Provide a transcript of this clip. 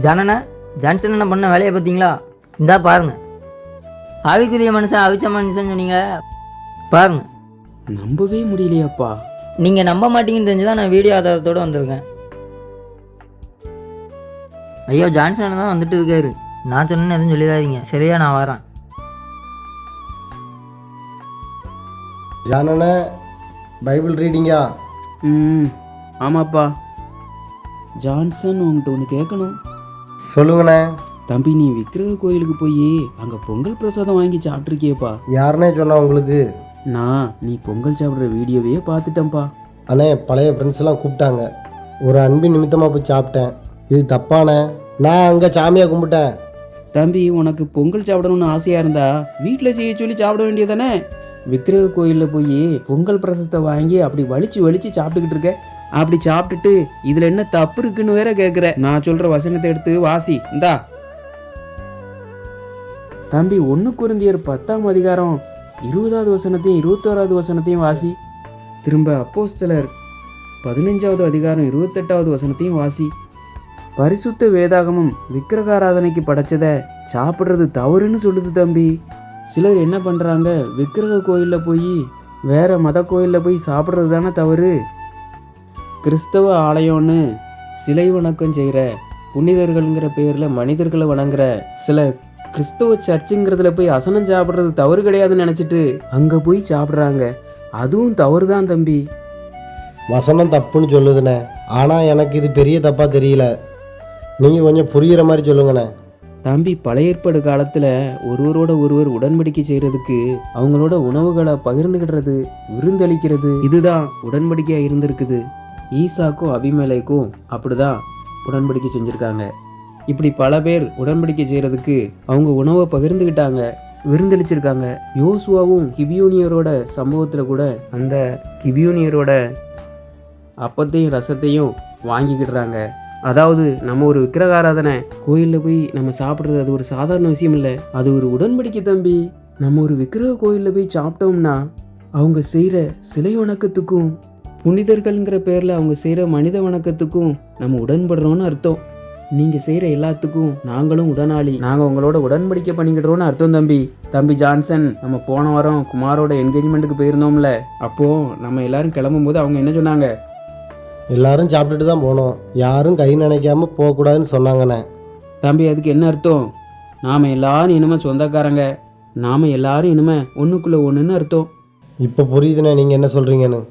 ஜானண்ணா Johnson என்ன பண்ண வேலையை பார்த்தீங்களா? இந்தா பாருங்க, ஆவிக்குரிய மனுஷன் அவிச்ச மனுஷன் சொன்னீங்க பாருங்க. நம்பவே முடியலையாப்பா. நீங்கள் நம்ப மாட்டீங்கன்னு தெரிஞ்சு தான் நான் வீடியோ ஆதாரத்தோடு வந்திருக்கேன். ஐயோ ஜான்சன் தான் வந்துட்டு இருக்காரு. நான் சொன்னேன்னு எதுவும் சொல்லிடாதீங்க சரியா? நான் வரேன். ஜானண்ணே பைபிள் ரீடிங்கா? ஆமாப்பா. ஜான்சன் உங்கள்கிட்ட ஒன்று கேட்கணும். சொல்லுங்கண்ணே. தம்பி, நீ விக்கிரக கோயிலுக்கு போய் அங்கே பொங்கல் பிரசாதம் வாங்கி சாப்பிட்ருக்கியப்பா. யாருன்னே சொன்னா உங்களுக்கு? நீ பொங்கல் சாப்பிட்ற வீடியோவையே பார்த்துட்டேன்ப்பா. அண்ணே, பழைய ஃப்ரெண்ட்ஸ்லாம் கூப்பிட்டாங்க, ஒரு அன்பின் நிமித்தமாக போய் சாப்பிட்டேன். இது தப்பானே? நான் அங்கே சாமியாக கும்பிட்டேன். தம்பி, உனக்கு பொங்கல் சாப்பிடணும்னு ஆசையாக இருந்தா வீட்டில் செய்ய சொல்லி சாப்பிட வேண்டியதானே? விக்கிரக கோயிலில் போய் பொங்கல் பிரசாதத்தை வாங்கி அப்படி வலிச்சு வலிச்சு சாப்பிட்டுக்கிட்டு இருக்க. அப்படி சாப்பிட்டுட்டு இதில் என்ன தப்பு இருக்குன்னு வேற கேட்குற. நான் சொல்கிற வசனத்தை எடுத்து வாசி. இந்தா தம்பி, 1 கொரிந்தியர் 10ஆம் அதிகாரம் 20வது வசனத்தையும் 21வது வசனத்தையும் வாசி. திரும்ப அப்போஸ்தலர் 15வது அதிகாரம் 28வது வசனத்தையும் வாசி. பரிசுத்த வேதாகமும் விக்கிரகாராதனைக்கு படைச்சதை சாப்பிட்றது தவறுன்னு சொல்லுது தம்பி. சிலர் என்ன பண்ணுறாங்க, விக்கிரக கோயிலில் போய் வேற மத கோயிலில் போய் சாப்பிட்றது தானே தவறு. கிறிஸ்தவ ஆலயம்னு சிலை வணக்கம் செய்கிற புனிதர்கள்ங்கிற பேரில் மனிதர்களை வணங்குற சில கிறிஸ்தவ சர்ச்சுங்கிறதுல போய் அசனம் சாப்பிட்றது தவறு கிடையாதுன்னு நினச்சிட்டு அங்கே போய் சாப்பிட்றாங்க. அதுவும் தவறு தான் தம்பி. வசனம் தப்புன்னு சொல்லுதுண்ணே, ஆனால் எனக்கு இது பெரிய தப்பாக தெரியல. நீங்கள் கொஞ்சம் புரிகிற மாதிரி சொல்லுங்கண்ணே. தம்பி, பழைய ஏற்பாடு காலத்தில் ஒருவரோட ஒருவர் உடன்படிக்கை செய்கிறதுக்கு அவங்களோட உணவுகளை பகிர்ந்துக்கிடுறது, விருந்தளிக்கிறது, இதுதான் உடன்படிக்கையாக இருந்திருக்குது. ஈசாக்கும் அபிமேலேக்கும் அப்படிதான் உடன்படிக்கை செஞ்சுருக்காங்க. இப்படி பல பேர் உடன்படிக்கை செய்கிறதுக்கு அவங்க உணவை பகிர்ந்துக்கிட்டாங்க, விருந்தளிச்சிருக்காங்க. யோசுவாவும் கிபியோனியரோட சம்பவத்தில் கூட அந்த கிபியோனியரோட அப்பத்தையும் ரசத்தையும் வாங்கிக்கிடுறாங்க. அதாவது நம்ம ஒரு விக்கிரகாராதனை கோயிலில் போய் நம்ம சாப்பிட்றது அது ஒரு சாதாரண விஷயம் இல்லை, அது ஒரு உடன்படிக்கை தம்பி. நம்ம ஒரு விக்கிரக கோயிலில் போய் சாப்பிட்டோம்னா அவங்க செய்கிற சிலை வணக்கத்துக்கும் புனிதர்கள்ங்கிற பேரில் அவங்க செய்கிற மனித வணக்கத்துக்கும் நம்ம உடன்படுறோன்னு அர்த்தம். நீங்கள் செய்கிற எல்லாத்துக்கும் நாங்களும் உடனாளி, நாங்கள் உங்களோட உடன்படிக்கை பண்ணிக்கிடுறோன்னு அர்த்தம் தம்பி. தம்பி ஜான்சன், நம்ம போன வாரம் குமாரோட என்கேஜ்மெண்ட்டுக்கு போயிருந்தோம்ல, அப்போது நம்ம எல்லாரும் கிளம்பும்போது அவங்க என்ன சொன்னாங்க? எல்லாரும் சாப்பிட்டுட்டு தான் போனோம், யாரும் கை நினைக்காம போகக்கூடாதுன்னு சொன்னாங்கண்ணே. தம்பி, அதுக்கு என்ன அர்த்தம்? நாம் எல்லாரும் இனிமேல் சொந்தக்காரங்க, நாம் எல்லாரும் இனிமேல் ஒன்றுக்குள்ளே ஒன்றுன்னு அர்த்தம். இப்போ புரியுதுண்ணே நீங்கள் என்ன சொல்கிறீங்கன்னு.